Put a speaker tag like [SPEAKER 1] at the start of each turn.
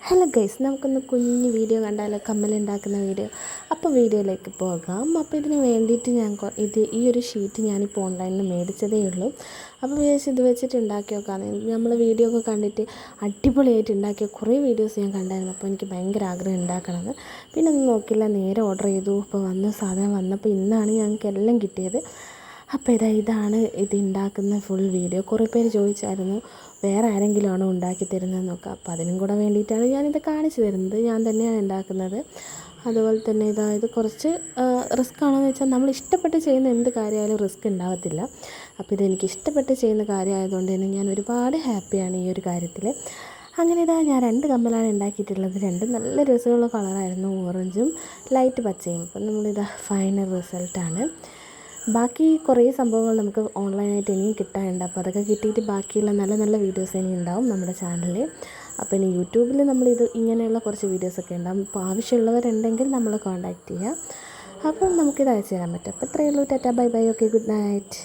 [SPEAKER 1] Hello guys, നമുക്കൊന്ന് കുഞ്ഞ് video കണ്ടാലോ? കമ്മലുണ്ടാക്കുന്ന വീഡിയോ. അപ്പോൾ വീഡിയോയിലേക്ക് പോകാം. അപ്പോൾ ഇതിന് വേണ്ടിയിട്ട് ഞാൻ ഈ ഒരു ഷീറ്റ് ഞാനിപ്പോൾ ഓൺലൈനിൽ മേടിച്ചതേ ഉള്ളൂ. അപ്പോൾ വിചാരിച്ച് ഇത് വെച്ചിട്ട് ഉണ്ടാക്കി നോക്കാമെന്ന്. നമ്മൾ വീഡിയോ ഒക്കെ കണ്ടിട്ട് അടിപൊളിയായിട്ട് ഉണ്ടാക്കിയ കുറേ വീഡിയോസ് ഞാൻ കണ്ടായിരുന്നു. അപ്പോൾ എനിക്ക് ഭയങ്കര ആഗ്രഹം ഉണ്ടാക്കണമെന്ന്. പിന്നെ ഒന്നും നോക്കില്ല, നേരെ ഓർഡർ ചെയ്തു. അപ്പോൾ സാധനം വന്നപ്പോൾ ഇന്നാണ് ഞങ്ങൾക്ക് എല്ലാം കിട്ടിയത്. അപ്പോൾ ഇതാണ് ഇത് ഉണ്ടാക്കുന്ന ഫുൾ വീഡിയോ. കുറേ പേര് ചോദിച്ചായിരുന്നു വേറെ ആരെങ്കിലും ആണോ ഉണ്ടാക്കി തരുന്നതെന്ന് നോക്കാം. അപ്പോൾ അതിനും കൂടെ വേണ്ടിയിട്ടാണ് ഞാനിത് കാണിച്ചു തരുന്നത്. ഞാൻ തന്നെയാണ് ഉണ്ടാക്കുന്നത്. അതുപോലെ തന്നെ ഇത് കുറച്ച് റിസ്ക് ആണെന്ന് വെച്ചാൽ നമ്മൾ ഇഷ്ടപ്പെട്ട് ചെയ്യുന്ന എന്ത് കാര്യമായാലും റിസ്ക് ഉണ്ടാകത്തില്ല. അപ്പോൾ ഇതെനിക്ക് ഇഷ്ടപ്പെട്ട് ചെയ്യുന്ന കാര്യമായതുകൊണ്ട് തന്നെ ഞാൻ ഒരുപാട് ഹാപ്പിയാണ് ഈ ഒരു കാര്യത്തിൽ. അങ്ങനെ ഞാൻ 2 കമ്മലാണ് ഉണ്ടാക്കിയിട്ടുള്ളത്. 2 നല്ല രസമുള്ള കളറായിരുന്നു, ഓറഞ്ചും ലൈറ്റ് പച്ചയും. അപ്പം ഫൈനൽ റിസൾട്ടാണ്. ബാക്കി കുറേ സംഭവങ്ങൾ നമുക്ക് ഓൺലൈനായിട്ട് ഇനിയും കിട്ടാനുണ്ട്. അപ്പോൾ അതൊക്കെ കിട്ടിയിട്ട് ബാക്കിയുള്ള നല്ല നല്ല വീഡിയോസ് ഇനി ഉണ്ടാവും നമ്മുടെ ചാനലിൽ. അപ്പോൾ ഇനി യൂട്യൂബിൽ ഇങ്ങനെയുള്ള കുറച്ച് വീഡിയോസൊക്കെ ഉണ്ടാവും. അപ്പോൾ ആവശ്യമുള്ളവരുണ്ടെങ്കിൽ നമ്മൾ കോൺടാക്റ്റ് ചെയ്യുക. അപ്പം നമുക്കിത് അയച്ചു തരാൻ പറ്റും. അപ്പോൾ ഇത്രയേ ഉള്ളൂ. Tata, bye bye, okay, good night.